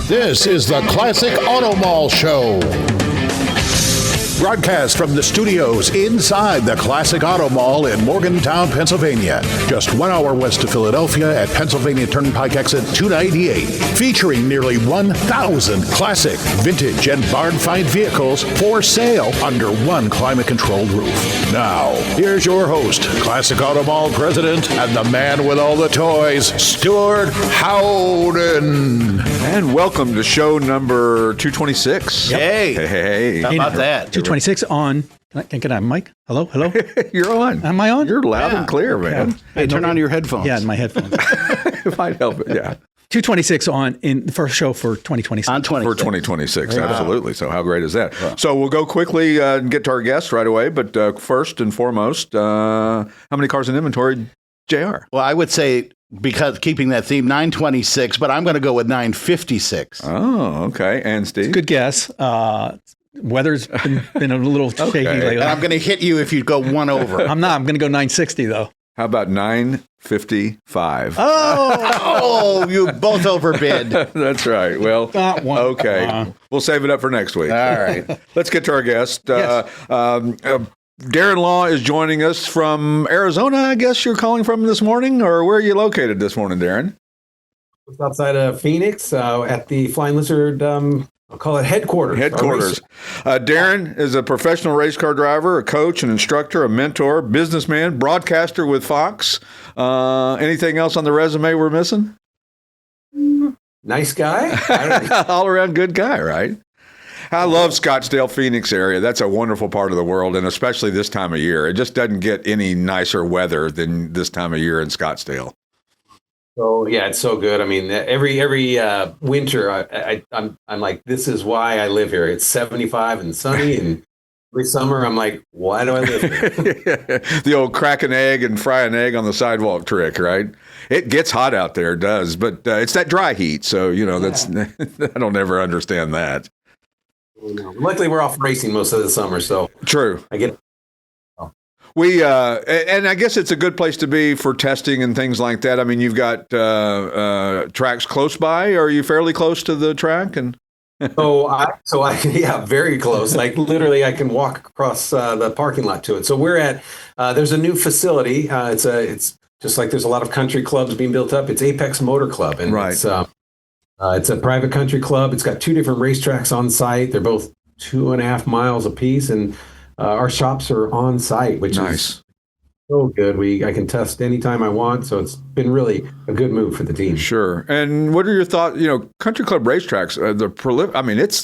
This is the Classic Auto Mall Show. Broadcast from the studios inside the Classic Auto Mall in Morgantown, Pennsylvania. Just 1 hour west of Philadelphia at Pennsylvania Turnpike exit 298. Featuring nearly 1,000 classic, vintage, and barn-find vehicles for sale under one climate-controlled roof. Now, here's your host, Classic Auto Mall president and the man with all the toys, Stewart Howden. And welcome to show number 226. Yep. Hey. How about that? 226 on. Can I have a mic? Hello? You're on. Am I on? You're loud and clear, man. Hey, turn on your headphones. Yeah, my headphones. It might help it, yeah. 226 on in the first show for 2026. On 20. For 2026, Wow. absolutely. So how great is that? Wow. So we'll go quickly and get to our guests right away. But first and foremost, how many cars in inventory, JR? Well, I would say, because keeping that theme, 926, but I'm going to go with 956. Oh, okay. And Steve? Good guess. Weather's been a little shaky lately. And I'm going to hit you if you go one over. I'm not. I'm going to go 960 though. How about 955? Oh, you both overbid. That's right. Well, Not one. okay. We'll save it up for next week. All right. Let's get to our guest. Yes. Darren Law is joining us from Arizona, I guess you're calling from this morning, or where are you located this morning, Darren? Just outside of Phoenix, at the Flying Lizard, I'll call it headquarters. Darren is a professional race car driver, a coach, an instructor, a mentor, businessman, broadcaster with Fox. Anything else on the resume we're missing? Nice guy. All around good guy, right? I love Scottsdale, Phoenix area. That's a wonderful part of the world, and especially this time of year. It just doesn't get any nicer weather than this time of year in Scottsdale. So yeah, it's so good. I mean, every winter, I'm like, this is why I live here. It's 75 and sunny, and every summer I'm like, why do I live here? The old crack an egg and fry an egg on the sidewalk trick, right? It gets hot out there, it does, but it's that dry heat. So that's I don't ever understand that. Luckily, we're off racing most of the summer, so True. I get. We and I guess it's a good place to be for testing and things like that. I mean, you've got tracks close by. Are you fairly close to the track? And So I yeah, very close. Like literally, I can walk across the parking lot to it. So we're at there's a new facility. It's just like there's a lot of country clubs being built up. It's Apex Motor Club, and right. It's a private country club. It's got two different racetracks on site. They're both 2.5 miles apiece, and our shops are on site, which is so good. I can test anytime I want, so it's been really a good move for the team. Sure. And what are your thoughts? Country club racetracks,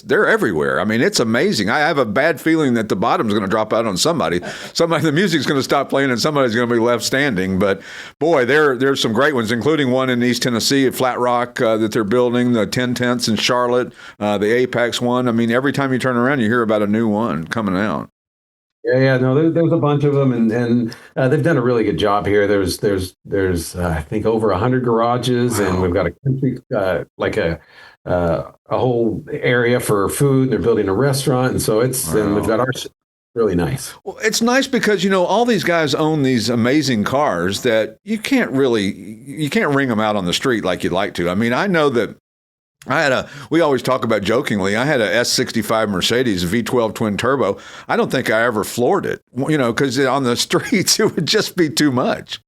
they're everywhere. I mean, it's amazing. I have a bad feeling that the bottom's going to drop out on somebody. The music's going to stop playing, and somebody's going to be left standing. But boy, there's some great ones, including one in East Tennessee at Flat Rock that they're building. The 10/10ths in Charlotte, the Apex one. I mean, every time you turn around, you hear about a new one coming out. Yeah, no, there's a bunch of them, and they've done a really good job here. There's I think over 100 garages, and we've got a country a whole area for food. And they're building a restaurant, and so and we've got our really nice. Well, it's nice because all these guys own these amazing cars that you can't wring them out on the street like you'd like to. I mean, I know that. We always talk about jokingly, I had a S65 Mercedes V12 twin turbo. I don't think I ever floored it, because on the streets, it would just be too much.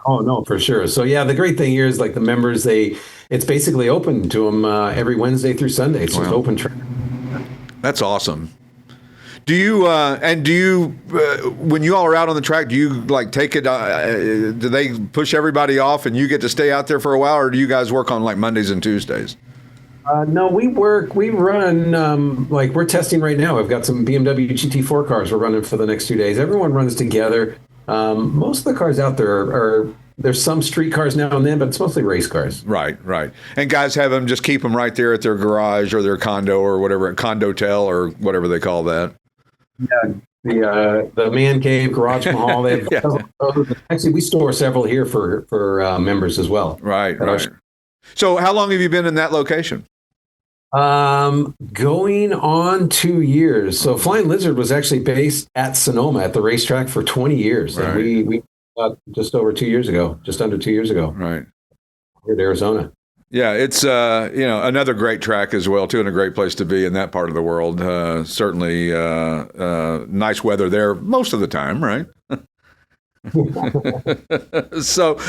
Oh, no, for sure. So, yeah, the great thing here is like the members, it's basically open to them every Wednesday through Sunday. It's just open track. That's awesome. Do you, when you all are out on the track, do you take it, do they push everybody off and you get to stay out there for a while, or do you guys work on Mondays and Tuesdays? No, we run, we're testing right now. We've got some BMW GT4 cars we're running for the next 2 days. Everyone runs together. Most of the cars out there there's some street cars now and then, but it's mostly race cars. Right. And guys have them, just keep them right there at their garage or their condo or whatever, condotel or whatever they call that. Yeah, the man cave, garage mahal. They have, actually, we store several here for members as well. Right. So how long have you been in that location? Going on 2 years. So Flying Lizard was actually based at Sonoma at the racetrack for 20 years. Right. And we just over 2 years ago, just under 2 years ago. Right. Here in Arizona. Yeah, it's another great track as well too, and a great place to be in that part of the world. Certainly, nice weather there most of the time, right? So,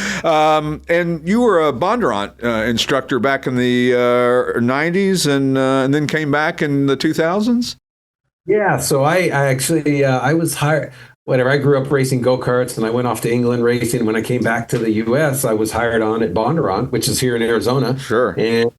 and you were a Bondurant instructor back in the 90s, and then came back in the 2000s. Yeah, so I actually I was hired. Whatever, I grew up racing go-karts, and I went off to England racing. When I came back to the U.S., I was hired on at Bondurant, which is here in Arizona. Sure. And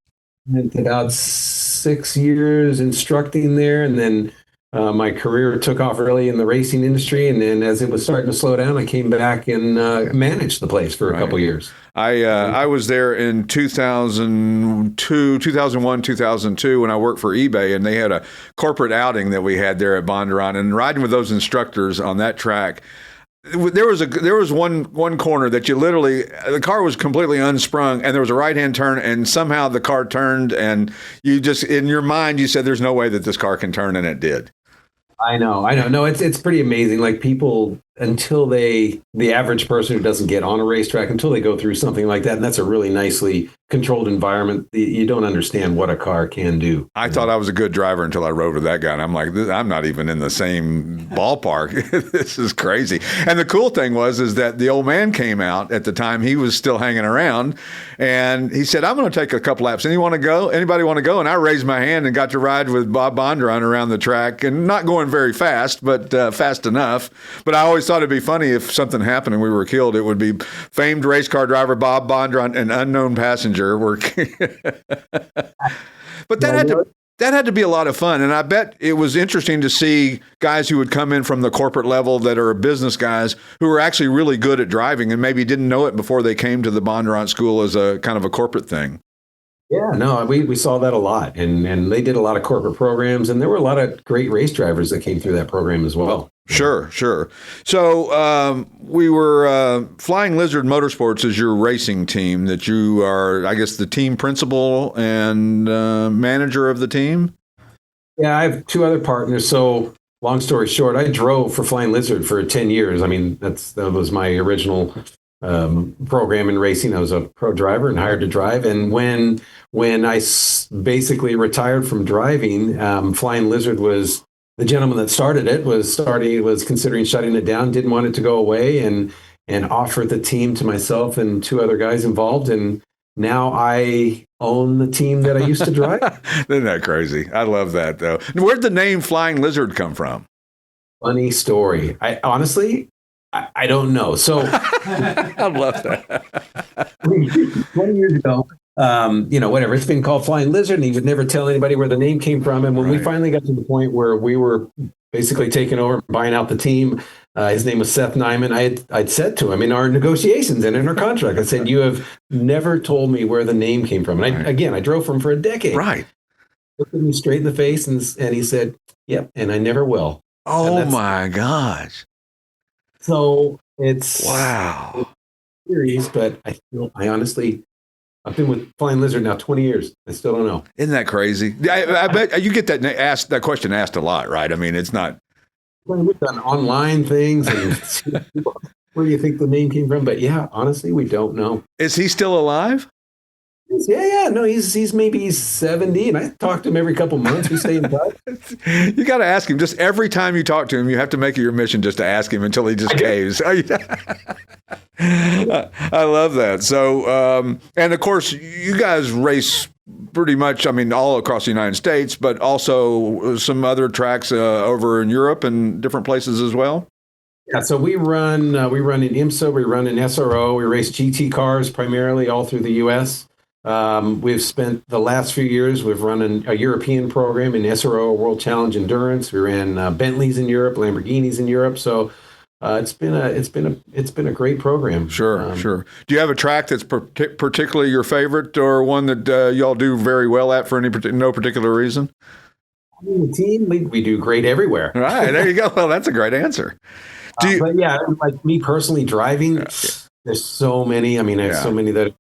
spent about 6 years instructing there, and then my career took off early in the racing industry. And then as it was starting to slow down, I came back and managed the place for a couple years. I was there in 2002, 2001, 2002 when I worked for eBay, and they had a corporate outing that we had there at Bondurant, and riding with those instructors on that track. There was one corner that you literally, the car was completely unsprung, and there was a right-hand turn, and somehow the car turned, and you just, in your mind, you said, there's no way that this car can turn, and it did. I know. No, it's pretty amazing. Like people, until the average person who doesn't get on a racetrack, until they go through something like that, and that's a really nicely controlled environment, you don't understand what a car can do. I thought I was a good driver until I rode with that guy, and I'm like, I'm not even in the same ballpark. This is crazy. And the cool thing is that the old man came out at the time. He was still hanging around, and he said, I'm going to take a couple laps. Anybody want to go? And I raised my hand and got to ride with Bob Bondurant around the track, and not going very fast, but fast enough. But I always thought it'd be funny if something happened and we were killed. It would be famed race car driver Bob Bondurant and unknown passenger. But that had to be a lot of fun, and I bet it was interesting to see guys who would come in from the corporate level that are business guys who were actually really good at driving and maybe didn't know it before they came to the Bondurant school as a kind of a corporate thing. Yeah, no, we saw that a lot, and they did a lot of corporate programs, and there were a lot of great race drivers that came through that program as well. Sure. So we were Flying Lizard Motorsports is your racing team that you are, I guess, the team principal and manager of the team? Yeah, I have two other partners. So long story short, I drove for Flying Lizard for 10 years. I mean, that was my original program in racing. I was a pro driver and hired to drive. And when I basically retired from driving, Flying Lizard was the gentleman that started it was considering shutting it down, didn't want it to go away, and offered the team to myself and two other guys involved. And now I own the team that I used to drive. Isn't that crazy? I love that, though. Where'd the name Flying Lizard come from? Funny story. I honestly don't know. So I love that. 20 years ago, whatever, it's been called Flying Lizard, and he would never tell anybody where the name came from. And when we finally got to the point where we were basically taking over, buying out the team, his name was Seth Neiman. I'd said to him in our negotiations and in our contract, I said, you have never told me where the name came from. And I drove for him for a decade. Right. Looked at me straight in the face and he said, yep, and I never will. Oh my gosh. So it's wow. It's serious, but I've been with Flying Lizard now 20 years. I still don't know. Isn't that crazy? I bet you get that question asked a lot, right? I mean, it's not. Well, we've done online things, and where do you think the name came from? But yeah, honestly, we don't know. Is he still alive? Yeah. No, he's maybe 70, and I talk to him every couple months. We stay in touch. You got to ask him. Just every time you talk to him, you have to make it your mission just to ask him until he just caves. I love that. So, and of course, you guys race pretty much, I mean, all across the United States, but also some other tracks over in Europe and different places as well. Yeah, so we run in IMSA, we run in SRO, we race GT cars primarily all through the U.S. We've spent the last few years, we've run a European program in SRO, World Challenge Endurance. We ran Bentleys in Europe, Lamborghinis in Europe. So it's been a great program. Sure. Do you have a track that's particularly your favorite, or one that y'all do very well at for no particular reason? I mean, the team, we do great everywhere. All right, there you go. Well, that's a great answer. But yeah, like me personally driving, there's so many. I mean, I have so many that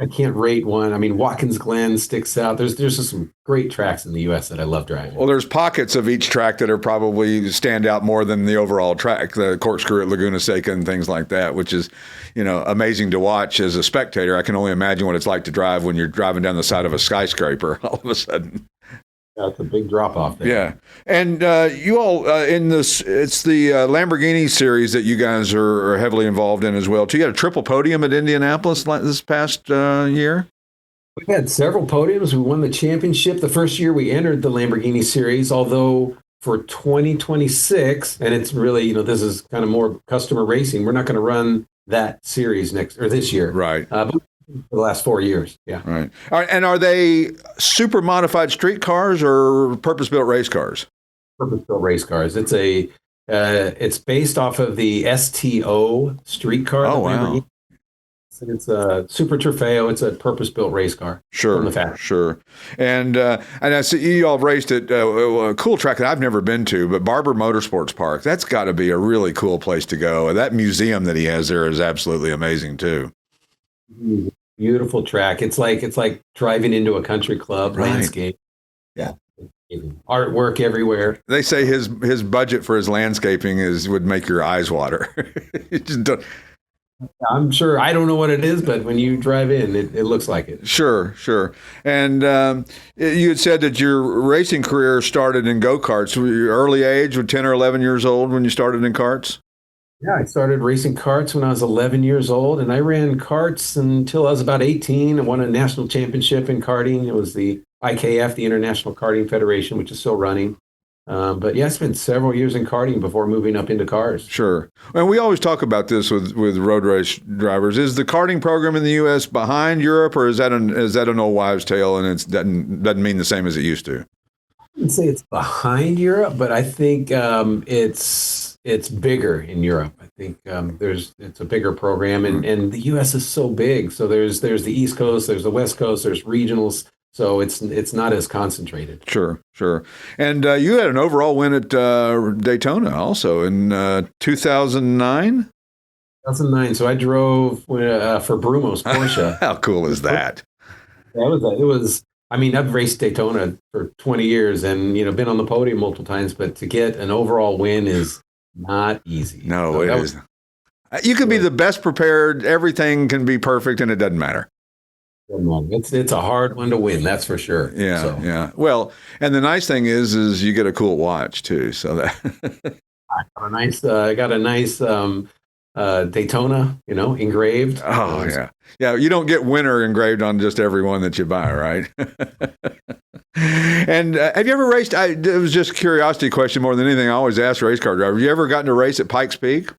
I can't rate one. I mean, Watkins Glen sticks out. There's just some great tracks in the U.S. that I love driving. Well, there's pockets of each track that are probably stand out more than the overall track, the corkscrew at Laguna Seca and things like that, which is, amazing to watch as a spectator. I can only imagine what it's like to drive when you're driving down the side of a skyscraper all of a sudden. That's a big drop off there. Yeah. And you all it's the Lamborghini series that you guys are heavily involved in as well. So you got a triple podium at Indianapolis this past year? We've had several podiums. We won the championship the first year we entered the Lamborghini series, although for 2026, and it's really, this is kind of more customer racing, we're not going to run that series this year. Right. But for the last 4 years. Yeah. Right. All right. And are they super modified street cars or purpose-built race cars? Purpose-built race cars. It's based off of the STO street car. Oh, wow. It's a Super Trofeo. It's a purpose-built race car. Sure, from the factory. Sure. And I see you all raced at a cool track that I've never been to, but Barber Motorsports Park. That's got to be a really cool place to go. That museum that he has there is absolutely amazing too. Beautiful track. It's like driving into a country club. Right. Landscape. Yeah. Artwork everywhere. They say his budget for his landscaping would make your eyes water. You just don't. I'm sure. I don't know what it is, but when you drive in, it looks like it. Sure. And you had said that your racing career started in go-karts. Were you early age, with 10 or 11 years old when you started in karts? Yeah, I started racing karts when I was 11 years old, and I ran karts until I was about 18. I won a national championship in karting. It was the IKF, the International Karting Federation, which is still running. But yeah, I spent several years in karting before moving up into cars. Sure. And we always talk about this with road race drivers. Is the karting program in the U.S. behind Europe, or is that an old wives' tale and it doesn't mean the same as it used to? I wouldn't say it's behind Europe, but I think it's bigger in Europe. I think it's a bigger program, and the U.S. is so big. So there's the East Coast, there's the West Coast, there's regionals. So it's not as concentrated. Sure. And you had an overall win at Daytona also in 2009? 2009. So I drove for Brumos Porsche. How cool is that? Yeah, it was. I mean, I've raced Daytona for 20 years and, been on the podium multiple times, but to get an overall win is not easy. No, it is. You can be the best prepared. Everything can be perfect and it doesn't matter. It's a hard one to win, that's for sure. Yeah. Well, and the nice thing is you get a cool watch too. So that I got a nice Daytona, engraved. Oh yeah. You don't get winner engraved on just every one that you buy, right? And have you ever raced? It was just a curiosity question more than anything. I always ask race car drivers. Have you ever gotten to race at Pikes Peak?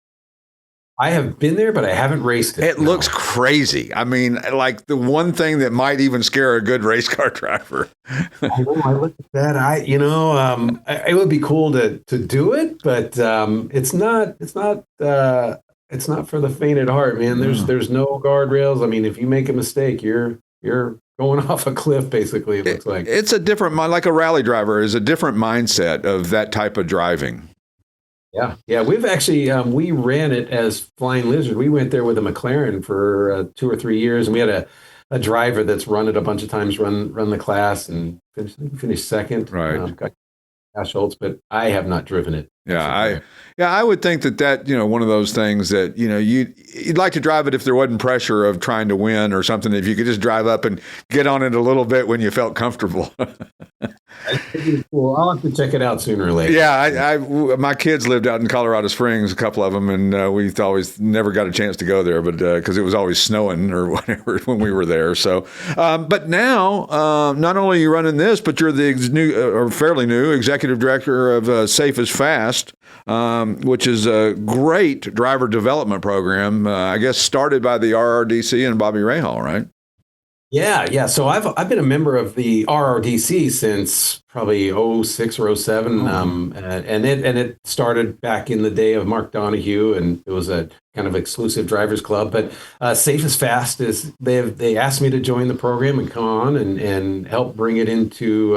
I have been there, but I haven't raced it. It looks crazy. I mean, like the one thing that might even scare a good race car driver. I look at that. It would be cool to do it, but it's not for the faint at heart, man. There's no guardrails. I mean, if you make a mistake, you're going off a cliff, basically. It looks like it's a different, like a rally driver is a different mindset of that type of driving. Yeah. We've actually we ran it as Flying Lizard. We went there with a McLaren for 2 or 3 years, and we had a driver that's run it a bunch of times, run the class, and finished second. Right. Got Schultz, but I have not driven it. I would think that one of those things that you'd like to drive it if there wasn't pressure of trying to win or something. If you could just drive up and get on it a little bit when you felt comfortable. Cool. I'll have to check it out sooner or later. Yeah, my kids lived out in Colorado Springs, a couple of them, and we always never got a chance to go there, but because it was always snowing or whatever when we were there. So, but now not only are you running this, but you're the new or fairly new executive director of Safe is Fast, which is a great driver development program. I guess started by the RRDC and Bobby Rahal, right? Yeah. So I've been a member of the RRDC since probably 06 or 07, and it started back in the day of Mark Donahue, and it was a kind of exclusive drivers club. But Safe is Fast they asked me to join the program and come on and help bring it into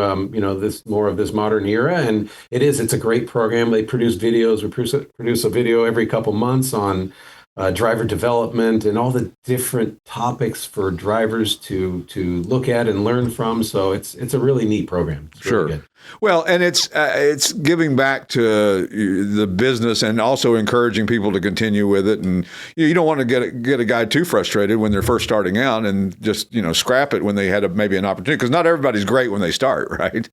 this more of this modern era, and it's a great program. They produce videos. We produce a video every couple months on driver development and all the different topics for drivers to look at and learn from. So it's a really neat program. It's really good. Well, and it's giving back to the business and also encouraging people to continue with it. And you don't want to get a guy too frustrated when they're first starting out and just scrap it when they had maybe an opportunity, because not everybody's great when they start, right?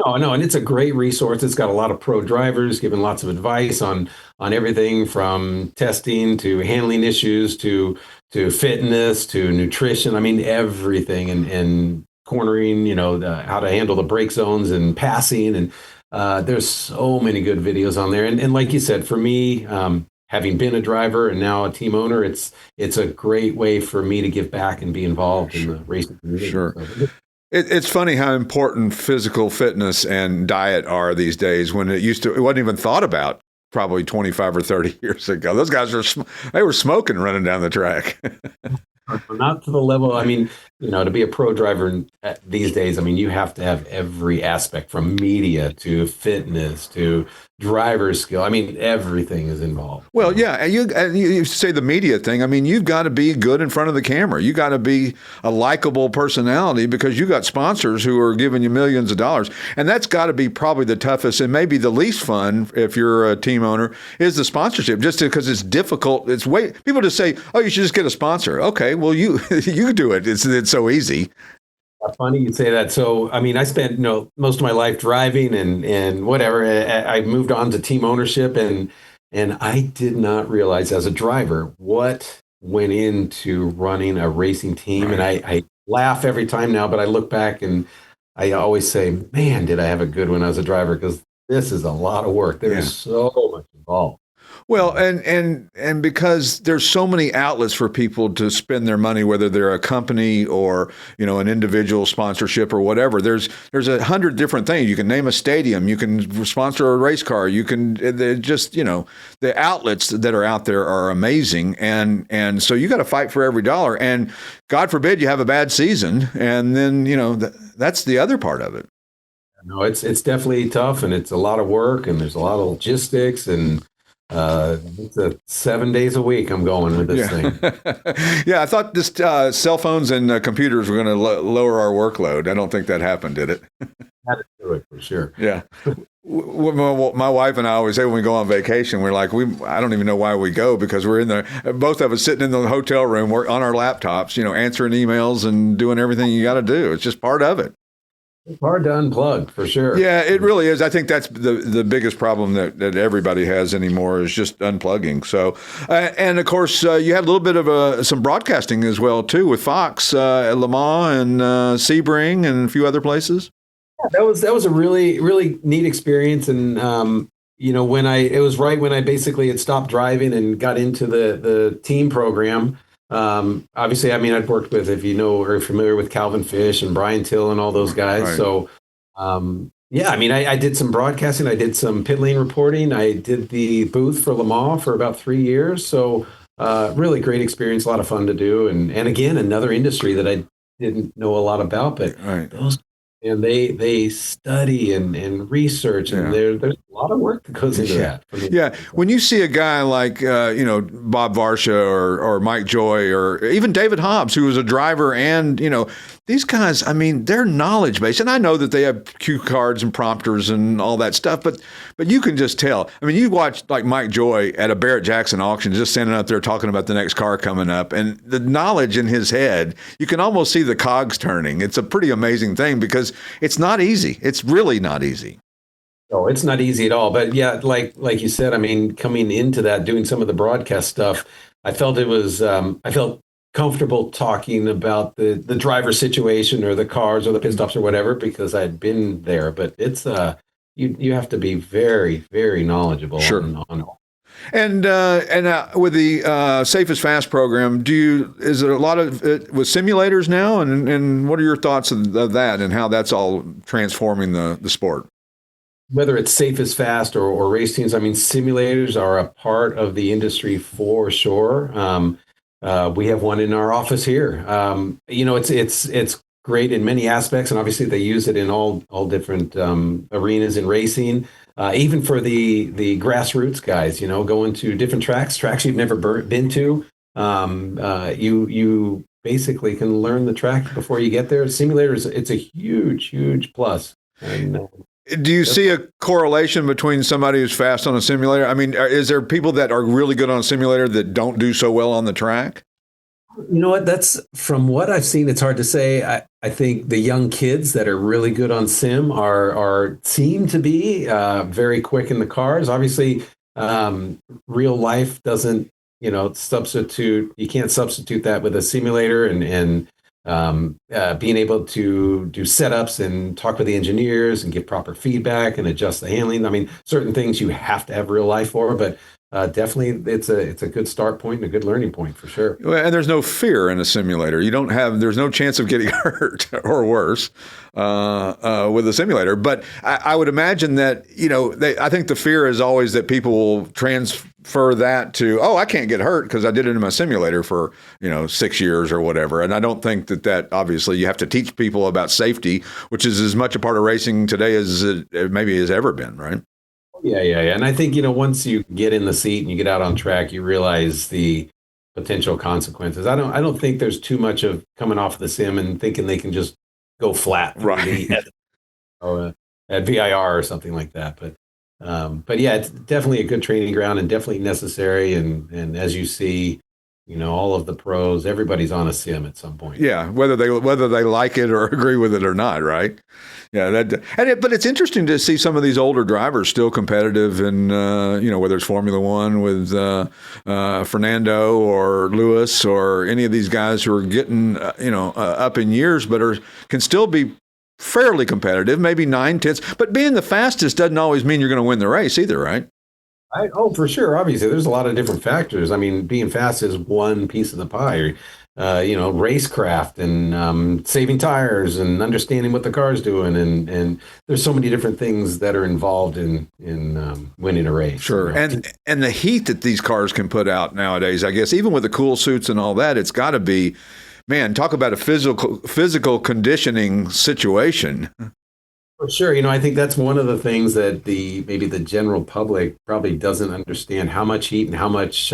No, and it's a great resource. It's got a lot of pro drivers giving lots of advice on everything from testing to handling issues to fitness to nutrition. I mean, everything and cornering, how to handle the brake zones and passing. And there's so many good videos on there. And like you said, for me, having been a driver and now a team owner, it's a great way for me to give back and be involved in the racing community. Sure. So, it's funny how important physical fitness and diet are these days, when it wasn't even thought about probably 25 or 30 years ago. Those guys were smoking running down the track. Not to the level, I mean, to be a pro driver these days, I mean, you have to have every aspect from media to fitness to driver skill. I mean, everything is involved. Well, yeah, and you say the media thing. I mean, you've got to be good in front of the camera. You got to be a likable personality, because you got sponsors who are giving you millions of dollars. And that's got to be probably the toughest and maybe the least fun if you're a team owner, is the sponsorship, just because it's difficult. People just say, oh, you should just get a sponsor. Okay, well, you do it. It's so easy. Funny you say that. So, I mean, I spent most of my life driving and whatever. I moved on to team ownership, and I did not realize as a driver what went into running a racing team. Right. And I laugh every time now, but I look back and I always say, man, did I have a good one as a driver, because this is a lot of work. There's so much involved. Well, and because there's so many outlets for people to spend their money, whether they're a company or an individual sponsorship or whatever. There's 100 different things. You can name a stadium. You can sponsor a race car. You can just the outlets that are out there are amazing, and so you got to fight for every dollar. And God forbid you have a bad season, and then that's the other part of it. No, it's definitely tough, and it's a lot of work, and there's a lot of logistics and. It's 7 days a week I'm going with this thing. Yeah, I thought this cell phones and computers were going to lower our workload. I don't think that happened, did it? Had to do it for sure. Yeah. My wife and I always say when we go on vacation, we're like, I don't even know why we go, because we're in there, both of us sitting in the hotel room, we're on our laptops, answering emails and doing everything you got to do. It's just part of it. It's hard to unplug, for sure. Yeah, it really is. I think that's the biggest problem that everybody has anymore, is just unplugging. So, and of course, you had a little bit of some broadcasting as well too, with Fox at Le Mans and Sebring and a few other places. Yeah, that was a really, really neat experience. And it was right when I basically had stopped driving and got into the team program. Obviously, I mean, I'd worked with, if or familiar with Calvin Fish and Brian Till and all those guys. Right. So, I mean, I did some broadcasting. I did some pit lane reporting. I did the booth for Le Mans for about 3 years. So, really great experience, a lot of fun to do. And again, another industry that I didn't know a lot about, but those. And they study and research, and there's a lot of work that goes into that. Yeah, when you see a guy like Bob Varsha or Mike Joy or even David Hobbs, who was a driver, and these guys, I mean, they're knowledge based, and I know that they have cue cards and prompters and all that stuff, but you can just tell. I mean, you watch like Mike Joy at a Barrett-Jackson auction, just standing out there talking about the next car coming up, and the knowledge in his head, you can almost see the cogs turning. It's a pretty amazing thing, because it's not easy. It's really not easy. No, it's not easy at all. But yeah, like you said, I mean, coming into that, doing some of the broadcast stuff, I felt it was, I felt comfortable talking about the driver situation or the cars or the pit stops or whatever, because I'd been there. But it's, you have to be very, very knowledgeable on And with the Safe is Fast program, is there a lot of it with simulators now? And what are your thoughts of that and how that's all transforming the sport? Whether it's Safe is Fast or race teams, I mean, simulators are a part of the industry for sure. We have one in our office here. It's great in many aspects, and obviously they use it in all different arenas in racing. even for the grassroots guys, going to different tracks you've never been to. You basically can learn the track before you get there. Simulators, it's a huge plus. And, do you see a correlation between somebody who's fast on a simulator? I mean, is there people that are really good on a simulator that don't do so well on the track? You know what? That's from what I've seen. It's hard to say. I think the young kids that are really good on sim seem to be very quick in the cars. Obviously, real life doesn't substitute. You can't substitute that with a simulator and being able to do setups and talk with the engineers and give proper feedback and adjust the handling. I mean, certain things you have to have real life for, but definitely it's a good start point and a good learning point for sure. Well, and there's no fear in a simulator. There's no chance of getting hurt or worse with a simulator. But I would imagine that, I think the fear is always that people will transfer that to, I can't get hurt because I did it in my simulator for, 6 years or whatever. And I don't think that obviously you have to teach people about safety, which is as much a part of racing today as it maybe has ever been, right? Yeah. And I think, once you get in the seat and you get out on track, you realize the potential consequences. I don't think there's too much of coming off the sim and thinking they can just go flat at VIR or something like that. But yeah, it's definitely a good training ground and definitely necessary. And as you see, all of the pros, everybody's on a sim at some point. Yeah, whether they like it or agree with it or not, right? Yeah, but it's interesting to see some of these older drivers still competitive in, whether it's Formula One with Fernando or Lewis or any of these guys who are getting, up in years, but can still be fairly competitive, maybe 9/10. But being the fastest doesn't always mean you're going to win the race either, right? For sure. Obviously, there's a lot of different factors. I mean, being fast is one piece of the pie. Racecraft and saving tires and understanding what the car's doing, and there's so many different things that are involved in winning a race. Sure, and the heat that these cars can put out nowadays, I guess, even with the cool suits and all that, it's got to be, man, talk about a physical conditioning situation. For sure. I think that's one of the things that maybe the general public probably doesn't understand, how much heat and how much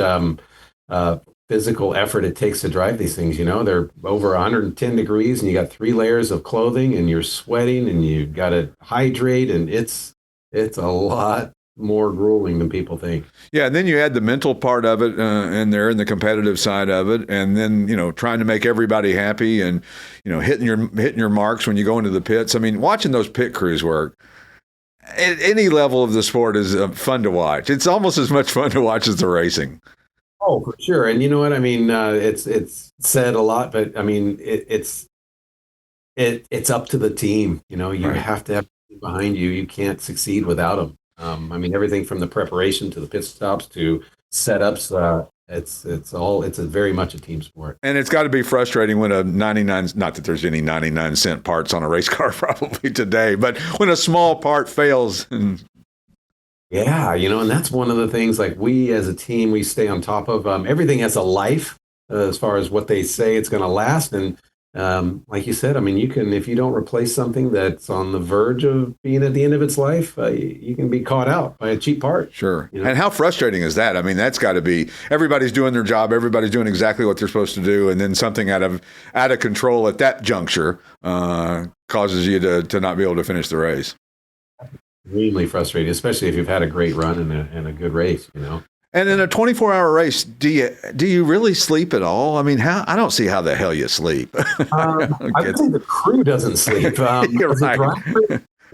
physical effort it takes to drive these things. They're over 110 degrees and you got 3 layers of clothing and you're sweating and you got to hydrate, and it's a lot more grueling than people think. Yeah, and then you add the mental part of it in there and the competitive side of it, and then trying to make everybody happy and hitting your marks when you go into the pits. I mean, watching those pit crews work at any level of the sport is fun to watch. It's almost as much fun to watch as the racing. Oh, for sure. And you know what I mean? It's said a lot, but I mean it's up to the team. You Right. have to have people behind you. You can't succeed without them. I mean, everything from the preparation to the pit stops to setups. It's very much a team sport. And it's got to be frustrating when a 99, not that there's any 99-cent parts on a race car probably today, but when a small part fails. Yeah, and that's one of the things, like, we as a team, we stay on top of everything has a life as far as what they say it's going to last. And like you said, I mean, if you don't replace something that's on the verge of being at the end of its life, you can be caught out by a cheap part. Sure. And how frustrating is that? I mean, that's got to be, everybody's doing their job, everybody's doing exactly what they're supposed to do, and then something out of control at that juncture causes you to not be able to finish the race. Extremely frustrating, especially if you've had a great run and a good race, And in a 24-hour race, do you really sleep at all? I mean, I don't see how the hell you sleep. I would say the crew doesn't sleep. You're as a right.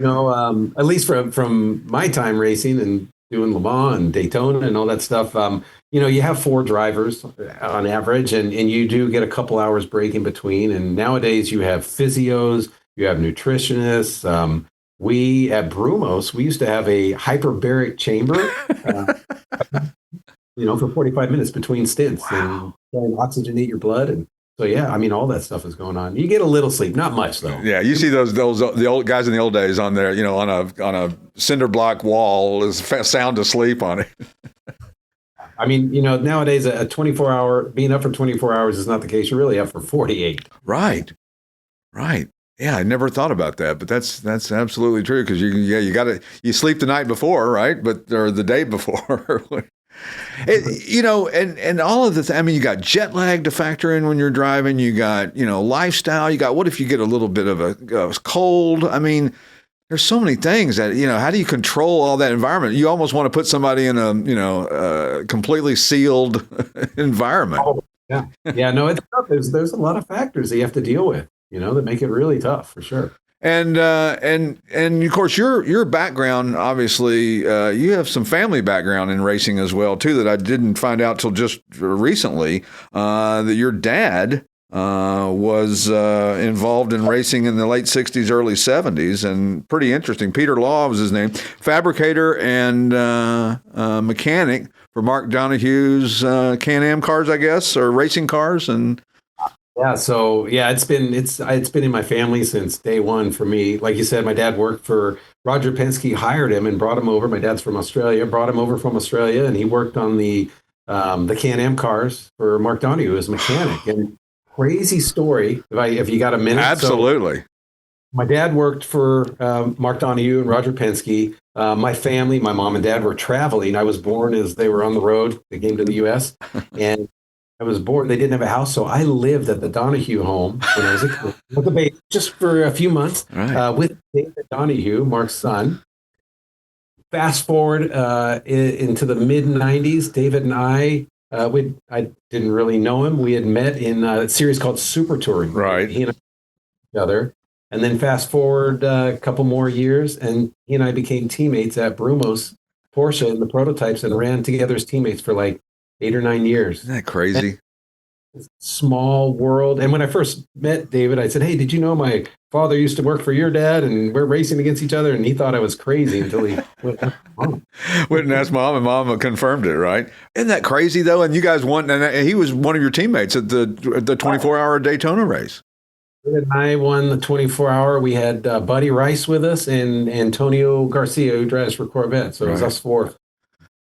driver, at least from my time racing and doing Le Mans and Daytona and all that stuff, you have 4 drivers on average, and you do get a couple hours break in between. And nowadays you have physios, you have nutritionists. We at Brumos, we used to have a hyperbaric chamber, for 45 minutes between stints. Wow. And oxygenate your blood. And so, yeah, I mean, all that stuff is going on. You get a little sleep, not much though. Yeah, you see the old guys in the old days on there, on a cinder block wall is sound asleep on it. I mean, nowadays a 24-hour, being up for 24 hours is not the case. You're really up for 48. Right. Yeah, I never thought about that, but that's absolutely true because you sleep the night before, right? Or the day before. And all of I mean, you got jet lag to factor in when you're driving. You got lifestyle. You got what if you get a little bit of a cold? I mean, there's so many things that how do you control all that environment? You almost want to put somebody in a completely sealed environment. Oh, yeah. No, it's tough. There's a lot of factors that you have to deal with. That make it really tough for sure. And of course your background, obviously, you have some family background in racing as well too that I didn't find out till just recently. That your dad was involved in racing in the late '60s, early '70s, and pretty interesting. Peter Law was his name, fabricator and mechanic for Mark Donohue's Can-Am cars, I guess, or racing cars, and. Yeah, so it's been in my family since day one for me. Like you said, my dad worked for Roger Penske, hired him and brought him over. My dad's from Australia, brought him over from Australia, and he worked on the Can-Am cars for Mark Donohue as mechanic. And crazy story, if you got a minute. Absolutely. So, my dad worked for Mark Donohue and Roger Penske. My family, my mom and dad were traveling. I was born as they were on the road. They came to the U.S. and I was born. They didn't have a house, so I lived at the Donohue home when I was a kid, with a baby, just for a few months, with David Donohue, Mark's son. Fast forward into the mid '90s, David and I didn't really know him. We had met in a series called Super Touring. Right. He and I knew each other, and then fast forward a couple more years, and he and I became teammates at Brumos Porsche in the prototypes, and ran together as teammates for like 8 or 9 years. Isn't that crazy? Small world. And when I first met David, I said, "Hey, did you know my father used to work for your dad and we're racing against each other?" And he thought I was crazy until he went and asked mom, and mom confirmed it, right? Isn't that crazy though? And you guys won, and he was one of your teammates at the 24-hour Daytona race. David and I won the 24-hour. We had Buddy Rice with us and Antonio Garcia, who drives for Corvette. So it was us four.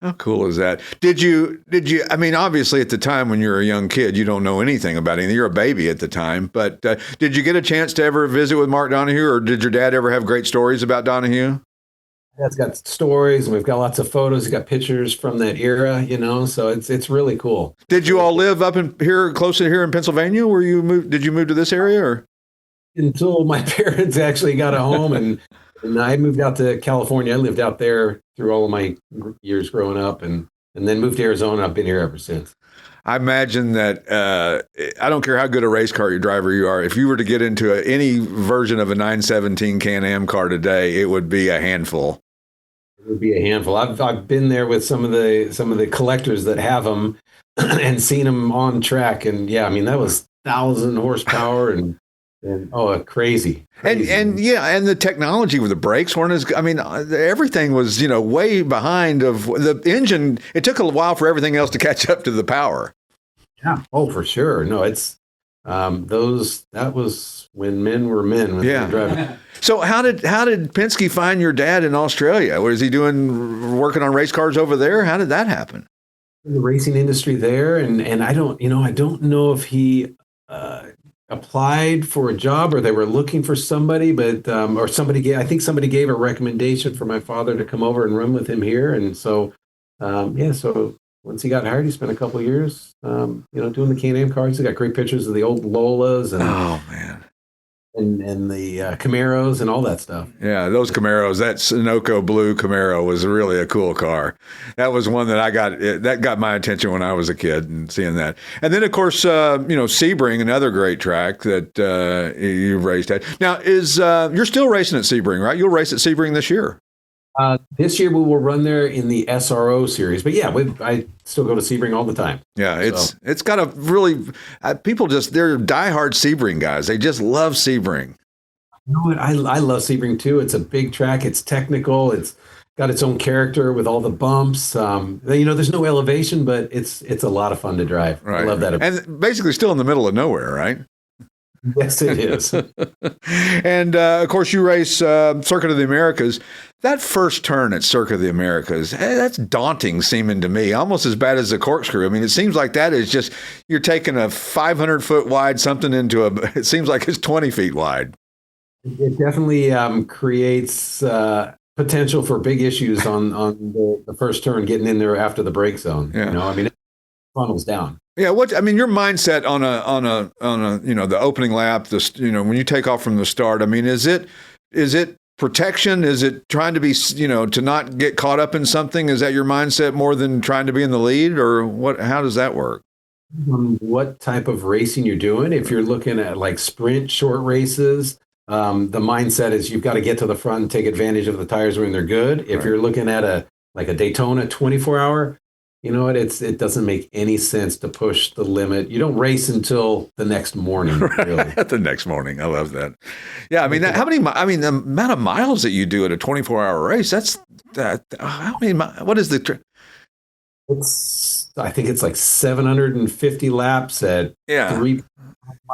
How cool is that? Did you, I mean, obviously at the time when you're a young kid, you don't know anything about anything. You're a baby at the time, but did you get a chance to ever visit with Mark Donohue, or did your dad ever have great stories about Donohue? Dad's got stories, and we've got lots of photos. He's got pictures from that era, so it's really cool. Did you all live up in here, close to here in Pennsylvania, where you moved? Did you move to this area, or? Until my parents actually got a home, and I moved out to California. I lived out there through all of my years growing up, and then moved to Arizona. I've been here ever since. I imagine that I don't care how good a race car driver you are. If you were to get into any version of a 917 Can-Am car today, it would be a handful. It would be a handful. I've been there with some of the collectors that have them and seen them on track, and yeah, I mean that was 1,000 horsepower and crazy. And the technology with the brakes weren't as, I mean, everything was, way behind of the engine. It took a while for everything else to catch up to the power. Yeah. Oh, for sure. No, it's, that was when men were men. When they were driving. So how did Penske find your dad in Australia? Was he working on race cars over there? How did that happen? In the racing industry there. And I don't know if he, applied for a job or they were looking for somebody, but somebody gave a recommendation for my father to come over and run with him here. And so, so once he got hired, he spent a couple of years, doing the Can-Am cars. He got great pictures of the old Lolas and and the Camaros and all that stuff. Yeah, those Camaros, that Sunoco blue Camaro was really a cool car. That was one that got my attention when I was a kid, and seeing that. And then, of course, Sebring, another great track that you've raced at. Now, you're still racing at Sebring, right? You'll race at Sebring this year. This year we will run there in the SRO series, but yeah, I still go to Sebring all the time. Yeah, it's got a really they're diehard Sebring guys. They just love Sebring. You know what? I love Sebring too. It's a big track. It's technical. It's got its own character with all the bumps. There's no elevation, but it's a lot of fun to drive. Right. I love that. And basically still in the middle of nowhere, right? Yes, it is. And, of course, you race Circuit of the Americas. That first turn at Circuit of the Americas, that's daunting seeming to me, almost as bad as the corkscrew. I mean, it seems like that is just, you're taking a 500-foot wide something it seems like it's 20 feet wide. It definitely creates potential for big issues on the first turn, getting in there after the brake zone. Yeah. I mean, it funnels down. Yeah, your mindset on a the opening lap, when you take off from the start. I mean, is it protection? Is it trying to be to not get caught up in something? Is that your mindset more than trying to be in the lead, or what? How does that work? What type of racing you're doing? If you're looking at like sprint short races, the mindset is you've got to get to the front and take advantage of the tires when they're good. If you're looking at a Daytona 24-hour, you know what? It doesn't make any sense to push the limit. You don't race until the next morning. Really. The next morning, I love that. Yeah, I mean, the amount of miles that you do at a 24-hour race. What is the? I think it's like 750 laps at 3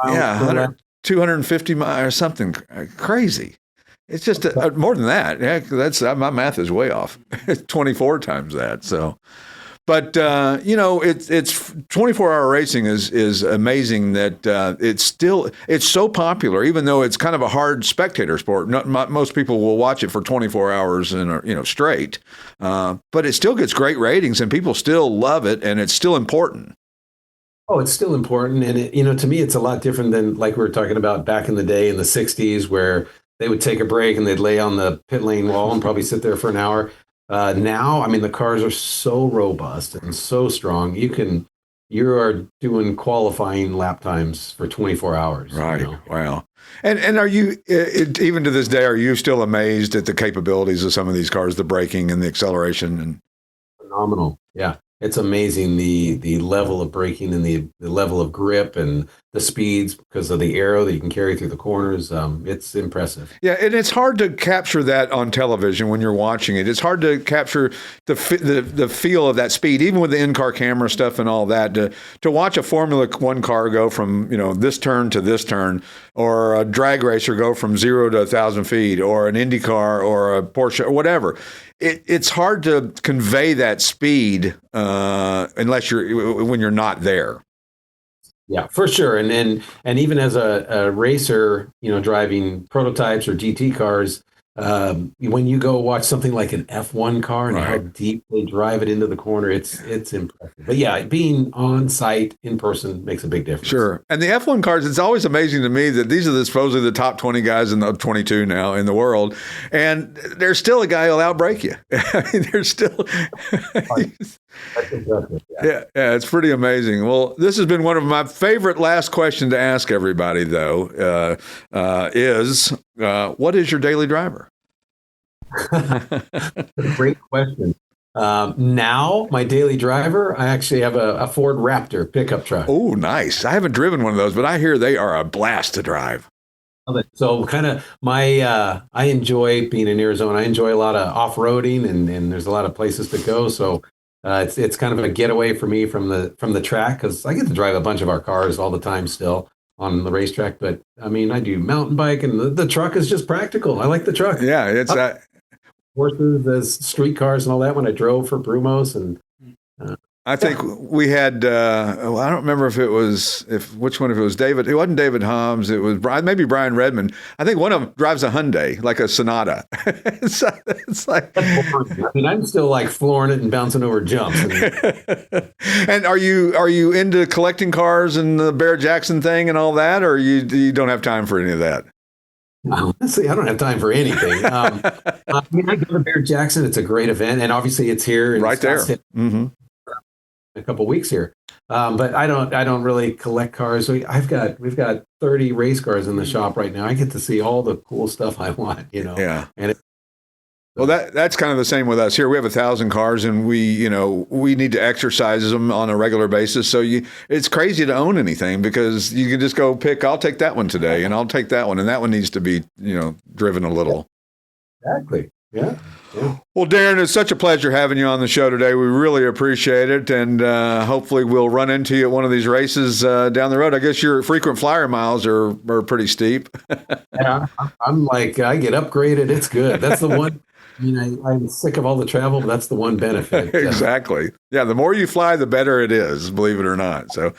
miles per lap. 250 miles or something crazy. It's just more than that. Yeah, that's my math is way off. 24 times that. So, but it's 24-hour racing is amazing that it's so popular, even though it's kind of a hard spectator sport. Most people will watch it for 24 hours and straight, but it still gets great ratings and people still love it, and it's still important. Oh, it's still important. And, to me, it's a lot different than like we were talking about back in the day in the 60s where they would take a break and they'd lay on the pit lane wall and probably sit there for an hour. Now, I mean, the cars are so robust and so strong. You are doing qualifying lap times for 24 hours. Right. Wow. And are you, even to this day, are you still amazed at the capabilities of some of these cars, the braking and the acceleration? Phenomenal. Yeah. It's amazing the level of braking and the level of grip and the speeds because of the aero that you can carry through the corners. It's impressive. Yeah, and it's hard to capture that on television when you're watching it. It's hard to capture the feel of that speed, even with the in-car camera stuff and all that. To watch a Formula One car go from this turn to this turn, or a drag racer go from 0 to 1,000 feet, or an Indy car or a Porsche or whatever. It's hard to convey that speed unless when you're not there. Yeah, for sure. And even as a racer, driving prototypes or GT cars, when you go watch something like an F1 car and how deep they drive it into the corner, it's impressive. But yeah, being on site in person makes a big difference. Sure. And the F1 cars, it's always amazing to me that these are supposedly the top 20 guys in the 22 now in the world. And there's still a guy who'll outbrake you. I mean, there's still. That's impressive. Yeah, it's pretty amazing. Well, this has been one of my favorite last questions to ask everybody, though, is what is your daily driver? Great question. Now, my daily driver, I actually have a Ford Raptor pickup truck. Oh, nice. I haven't driven one of those, but I hear they are a blast to drive. So kind of I enjoy being in Arizona. I enjoy a lot of off-roading and there's a lot of places to go. So it's kind of a getaway for me from the track because I get to drive a bunch of our cars all the time still on the racetrack. But I mean, I do mountain bike and the truck is just practical. I like the truck. Yeah, it's horses as street cars and all that when I drove for Brumos and. I think we had, I don't remember if it was David. It wasn't David Hobbs. It was maybe Brian Redmond. I think one of them drives a Hyundai, like a Sonata. It's like. I mean, I'm still like flooring it and bouncing over jumps. And are you into collecting cars and the barret-jackson thing and all that, or you don't have time for any of that? Honestly, I don't have time for anything. I mean, I go to barret-jackson. It's a great event, and obviously it's here. Right there. Mm-hmm. A couple weeks here, but I don't really collect cars. We've got 30 race cars in the shop right now. I get to see all the cool stuff I want, Yeah. And well, that's kind of the same with us here. We have 1,000 cars, and we need to exercise them on a regular basis. So it's crazy to own anything because you can just go pick. I'll take that one today, and I'll take that one, and that one needs to be driven a little. Exactly. Yeah. Well, Darren, it's such a pleasure having you on the show today. We really appreciate it, and hopefully we'll run into you at one of these races down the road. I guess your frequent flyer miles are pretty steep. Yeah, I'm like, I get upgraded. It's good. That's the one. I'm sick of all the travel, but that's the one benefit. Exactly. Yeah, the more you fly, the better it is, believe it or not. So,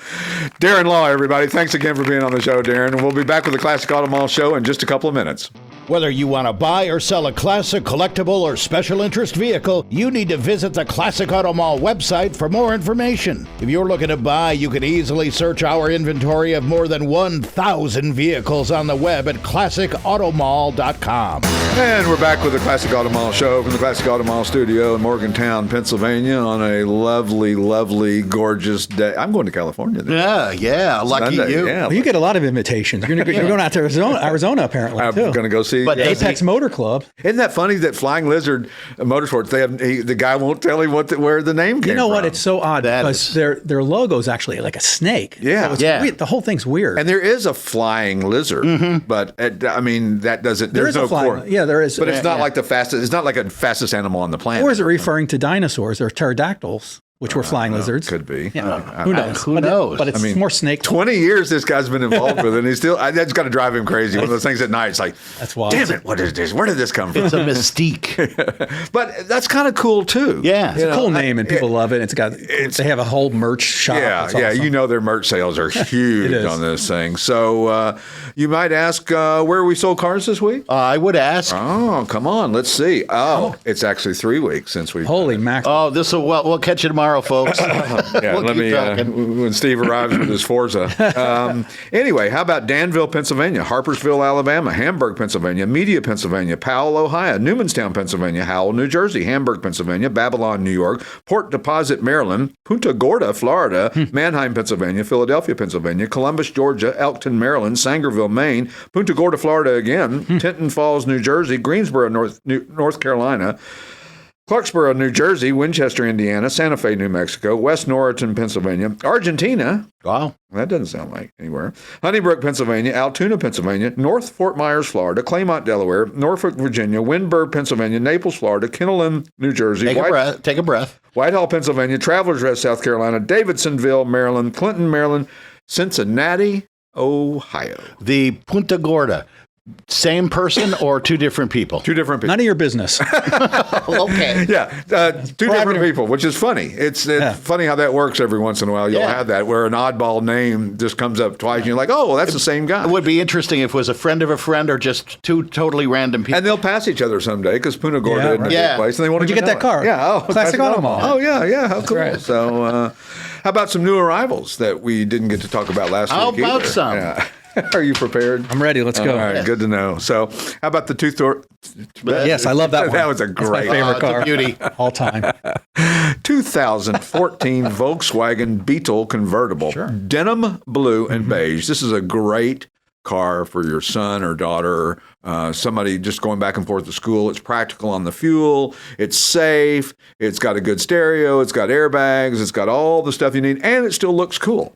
Darren Law, everybody, thanks again for being on the show, Darren. And we'll be back with the Classic Auto Mall show in just a couple of minutes. Whether you want to buy or sell a classic, collectible, or special interest vehicle, you need to visit the Classic Auto Mall website for more information. If you're looking to buy, you can easily search our inventory of more than 1,000 vehicles on the web at classicautomall.com. And we're back with the Classic Auto Mall show from the Classic Auto Mall studio in Morgantown, Pennsylvania on a lovely, lovely, gorgeous day. I'm going to California then. Yeah. Lucky Sunday, you. yeah. Well, you get a lot of invitations. You're going out to Arizona apparently, I'm too. going to go see. But Apex Motor Club. Isn't that funny that Flying Lizard Motorsports, the guy won't tell him where the name came You know from. what? It's so odd because their logo is actually like a snake. Yeah. So it's Yeah. weird. The whole thing's weird. And there is a flying lizard, but that doesn't. There There's is no a flying. core. Yeah, there is. But it's not like the fastest. It's not like a fastest animal on the planet. Or is it referring to dinosaurs or pterodactyls, which were flying lizards? Could be. Yeah. Who knows? Who knows? But it's more snake. 20 years this guy's been involved with it, and he's still. That's got to drive him crazy. One of those things at night. It's like, That's wild. damn it! What is this? Where did this come from? It's a mystique. But that's kind of cool too. Yeah. It's a cool name and people love it. They have a whole merch shop. Yeah, It's yeah. awesome. You know their merch sales are huge is. on this thing. So you might ask where we sold cars this week. I would ask. Oh, come on. Let's see. Oh, it's actually 3 weeks since we. Holy mackerel. Oh, we'll catch you tomorrow, folks. Yeah, We'll let keep me talking. when Steve arrives with his Forza. Anyway, how about Danville, Pennsylvania, Harpersville, Alabama, Hamburg, Pennsylvania, Media, Pennsylvania, Powell, Ohio, Newmanstown, Pennsylvania, Howell, New Jersey, Hamburg, Pennsylvania, Babylon, New York, Port Deposit, Maryland, Punta Gorda, Florida, Manheim, Pennsylvania, Philadelphia, Pennsylvania, Columbus, Georgia, Elkton, Maryland, Sangerville, Maine, Punta Gorda, Florida again, Tinton Falls, New Jersey, Greensboro, North Carolina, Clarksboro, New Jersey, Winchester, Indiana, Santa Fe, New Mexico, West Norriton, Pennsylvania, Argentina. Wow. That doesn't sound like anywhere. Honeybrook, Pennsylvania, Altoona, Pennsylvania, North Fort Myers, Florida, Claymont, Delaware, Norfolk, Virginia, Windburg, Pennsylvania, Naples, Florida, Kinnelon, New Jersey, Take a breath. Whitehall, Pennsylvania, Travelers Rest, South Carolina, Davidsonville, Maryland, Clinton, Maryland, Cincinnati, Ohio. The Punta Gorda. Same person or two different people? Two different people. None of your business. Okay. Yeah, two different people, which is funny. It's funny how that works every once in a while. You'll have that where an oddball name just comes up twice, and you're like, oh, well, that's the same guy. It would be interesting if it was a friend of a friend or just two totally random people. And they'll pass each other someday because Punta Gorda Yeah, isn't a right. big Yeah. place, and they won't Where'd you even get that know it. car? Yeah, Classic Auto Mall. Oh, yeah, how cool. right. So, how about some new arrivals that we didn't get to talk about last How week about either? some? Yeah. Are you prepared? I'm ready. Let's go. All right, good to know. So, how about the Yes, I love that one. That was a That's my great favorite it's a car. beauty. All time. 2014 Volkswagen Beetle convertible, denim blue and beige. This is a great car for your son or daughter, somebody just going back and forth to school. It's practical on the fuel. It's safe. It's got a good stereo. It's got airbags. It's got all the stuff you need, and it still looks cool.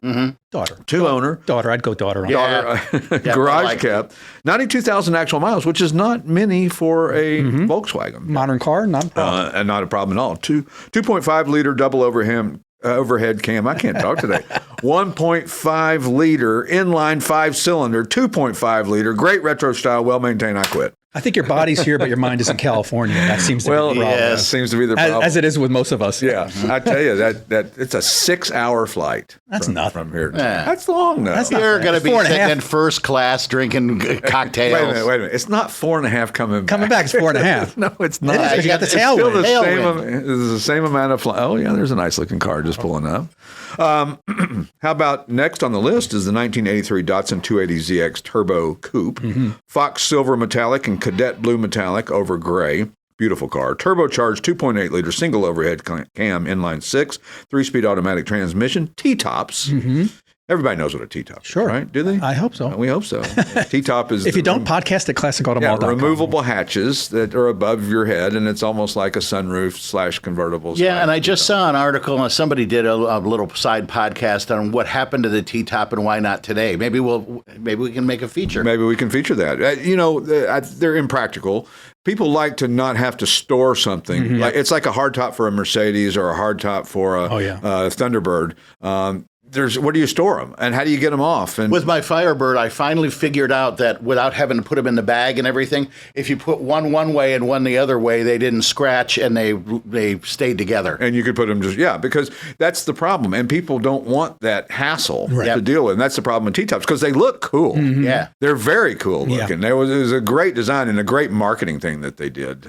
Daughter. Two-owner. Daughter. I'd go daughter. On Daughter, Yeah, garage like kept, 92,000 actual miles, which is not many for a Volkswagen. Modern car, not a problem. And not a problem at all. 2.5 liter double overhead cam. I can't talk today. 1.5 liter inline 5-cylinder, 2.5 liter, great retro style, well maintained. I quit. I think your body's here, but your mind is in California. That seems to be the problem. That seems to be the problem. As it is with most of us. Yeah, I tell you that it's a 6-hour flight. That's nothing. From here. Yeah. That's long though. That's not You're bad. going to It's be 4.5. sitting in first class drinking cocktails. Wait a minute. It's not 4.5 coming back. Coming back is 4.5. No, it's not. It is, because you got the It's Still tailwind. the Tailwind. the same amount of fly. Oh yeah, there's a nice looking car just pulling up. How about next on the list is the 1983 Datsun 280ZX Turbo Coupe, Fox Silver Metallic and Cadet Blue Metallic over gray. Beautiful car. Turbocharged 2.8 liter single overhead cam inline 6, 3-speed automatic transmission, T-tops. Everybody knows what a T-top is, Sure. right? Do they? I hope so. We hope so. T-top is... If you don't, podcast at classicautomall.com. removable hatches that are above your head, and it's almost like a sunroof / convertible. Yeah, and I just saw an article, and somebody did a little side podcast on what happened to the T-top and why not today. Maybe we can make a feature. Maybe we can feature that. They're impractical. People like to not have to store something. Mm-hmm. Like it's like a hardtop for a Mercedes or a hardtop for a Thunderbird. Where do you store them, and how do you get them off? And with my Firebird, I finally figured out that without having to put them in the bag and everything, if you put one way and one the other way, they didn't scratch and they stayed together. And you could put them because that's the problem, and people don't want that hassle to deal with. And that's the problem with T-tops because they look cool. Mm-hmm. Yeah, they're very cool looking. Yeah. It was a great design and a great marketing thing that they did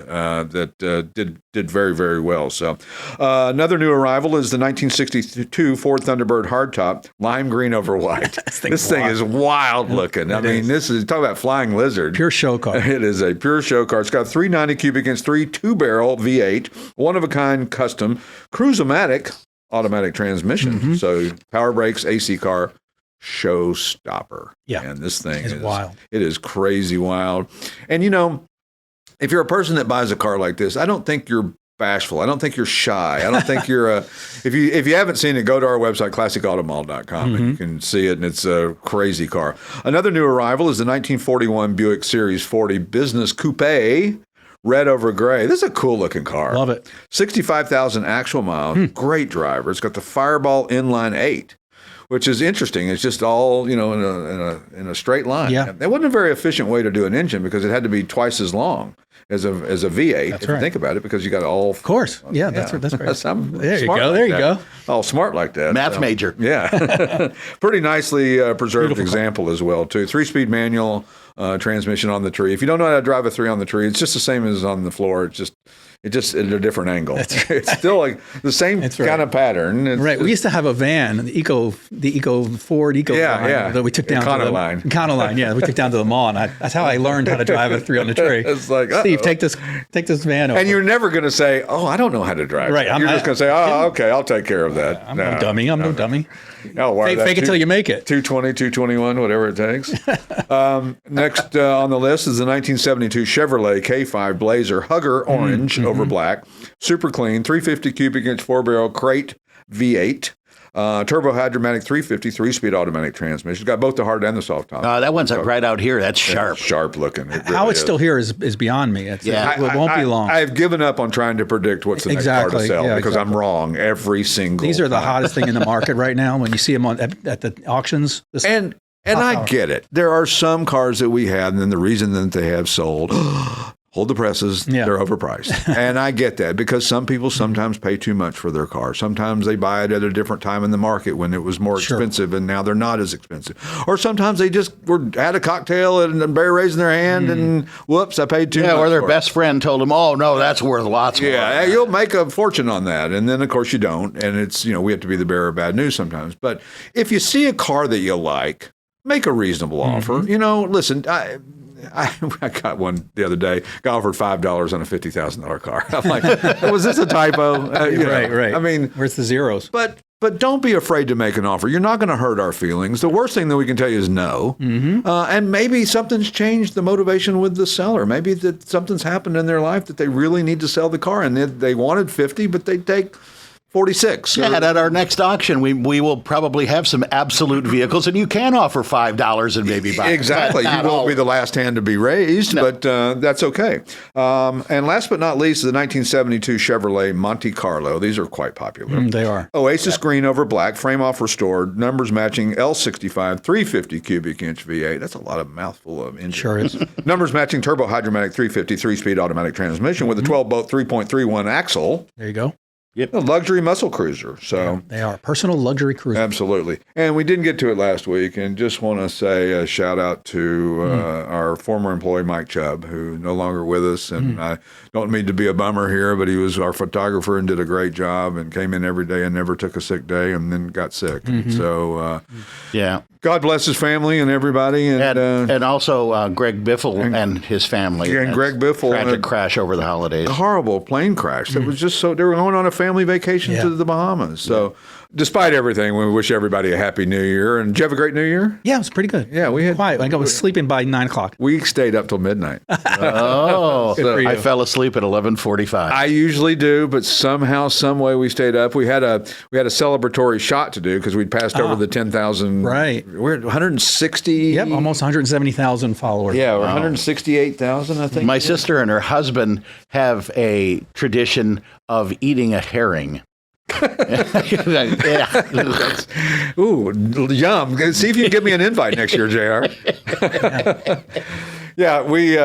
did very, very well. So another new arrival is the 1962 Ford Thunderbird hardtop, lime green over white. This thing is wild looking. This is talk about Flying Lizard. Pure show car. It is a pure show car. It's got 390 cubic inch, 2-barrel V8, one-of-a-kind custom, cruise-o-matic automatic transmission. Mm-hmm. So power brakes, AC car, showstopper. Yeah. And this thing is wild. It is crazy wild. And, if you're a person that buys a car like this, I don't think you're bashful. I don't think you're shy. I don't think you're if you haven't seen it, go to our website, classicautomall.com, and you can see it, and it's a crazy car. Another new arrival is the 1941 Buick Series 40 Business Coupe, red over gray. This is a cool looking car. Love it. 65,000 actual miles. Great driver. It's got the Fireball inline 8. Which is interesting. It's just all in a straight line. Yeah, that wasn't a very efficient way to do an engine because it had to be twice as long as a V8. That's if right. you think about it, because you got all. Of course, yeah, that's great. There you go. There you go. Oh, smart like that. Math major. Yeah, pretty nicely preserved Beautiful example as well too. 3-speed manual transmission on the tree. If you don't know how to drive a 3 on the tree, it's just the same as on the floor. It's just at a different angle. It's still like the same kind of pattern. Right. We used to have a van, the Ford Eco line that we took down to the Econoline. Yeah, we took down to the mall, and that's how I learned how to drive a 3 on the tree. It's like, Steve, take this van over. And you're never going to say, "Oh, I don't know how to drive." Right. You're just going to say, "Oh, okay, I'll take care of that." I'm no dummy. I'm no dummy. Fake it till you make it. 220, 221, whatever it takes. Next on the list is the 1972 Chevrolet K5 Blazer Hugger Orange over black. Super clean, 350 cubic inch 4-barrel crate V8. Turbo hydromatic 350 3-speed automatic transmission. It's got both the hard and the soft top. That one's right out here. That's sharp. Sharp looking. How it's still here is beyond me. It won't be long. I've given up on trying to predict what's the next car to sell because I'm wrong every single These are the time. hottest thing in the market right now when you see them at the auctions. And I get it. There are some cars that we have, and then the reason that they have sold, hold the presses, they're overpriced. And I get that because some people sometimes pay too much for their car. Sometimes they buy it at a different time in the market when it was more expensive, and now they're not as expensive. Or sometimes they just had a cocktail and a bear raising their hand, and whoops, I paid too much. Yeah, or their best friend told them, "Oh no, that's worth lots more." Yeah, you'll make a fortune on that, and then of course you don't. And it's we have to be the bearer of bad news sometimes. But if you see a car that you like, make a reasonable offer. Listen, I got one the other day. Got offered $5 on a $50,000 car. I'm like, was this a typo? Right. I mean, where's the zeros? But don't be afraid to make an offer. You're not going to hurt our feelings. The worst thing that we can tell you is no. And maybe something's changed the motivation with the seller. Maybe that something's happened in their life that they really need to sell the car, and they wanted 50, but they take 46. Yeah, and at our next auction, we will probably have some absolute vehicles, and you can offer $5 and maybe buy. Exactly. You won't be the last hand to be raised, but that's okay. And last but not least, the 1972 Chevrolet Monte Carlo. These are quite popular. They are. Oasis green over black, frame off restored, numbers matching L65, 350 cubic inch V8. That's a lot of mouthful of engine. Sure is. Numbers matching turbo hydromatic 350, 3-speed automatic transmission with a 12-bolt 3.31 axle. There you go. Yep. A luxury muscle cruiser. So they are personal luxury cruisers. Absolutely. And we didn't get to it last week, and just want to say a shout out to our former employee, Mike Chubb, who no longer with us. And I don't mean to be a bummer here, but he was our photographer and did a great job and came in every day and never took a sick day and then got sick. So, God bless his family and everybody. And also Greg Biffle and his family. And Greg Biffle. Tragic crash over the holidays. A horrible plane crash. That was just so, they were going on a family vacation to the Bahamas. So despite everything, we wish everybody a happy New Year. And did you have a great New Year? Yeah, it was pretty good. Yeah, we had quiet. Like I was sleeping by 9 o'clock. We stayed up till midnight. Oh, I fell asleep at 11:45. I usually do, but somehow, some way, we stayed up. We had a celebratory shot to do because we'd passed over the 10,000. Right. We're at 160. Yep, almost 170,000 followers. Yeah, we're 168,000, I think. My sister and her husband have a tradition of eating a herring. Ooh, yum. See if you can give me an invite next year, JR. Yeah, we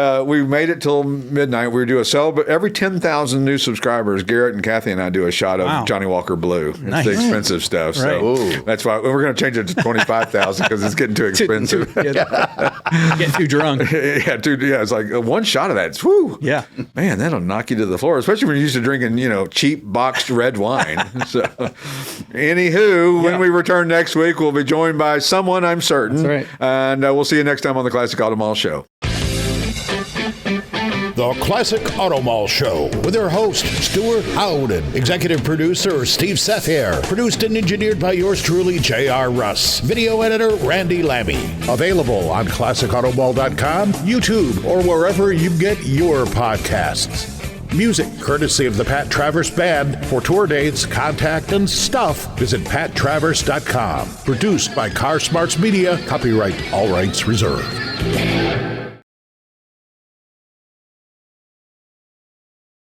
made it till midnight. We do a celebrate every 10,000 new subscribers. Garrett and Kathy and I do a shot of Johnny Walker Blue. It's the expensive stuff. Right. So that's why we're going to change it to 25,000 because it's getting too expensive. Getting too drunk. Yeah, dude. Yeah, it's like one shot of that. Whew. Yeah, man, that'll knock you to the floor, especially when you're used to drinking, cheap boxed red wine. So, anywho, when we return next week, we'll be joined by someone, I'm certain. That's right. And we'll see you next time on the Classic Auto Mall Show. The Classic Auto Mall Show with their host, Stewart Howden, executive producer, Steve Seth here, produced and engineered by yours truly, J.R. Russ, video editor, Randy Lammy. Available on ClassicAutomall.com, YouTube, or wherever you get your podcasts. Music courtesy of the Pat Travers Band. For tour dates, contact, and stuff, visit PatTravers.com. Produced by Car Smarts Media. Copyright all rights reserved.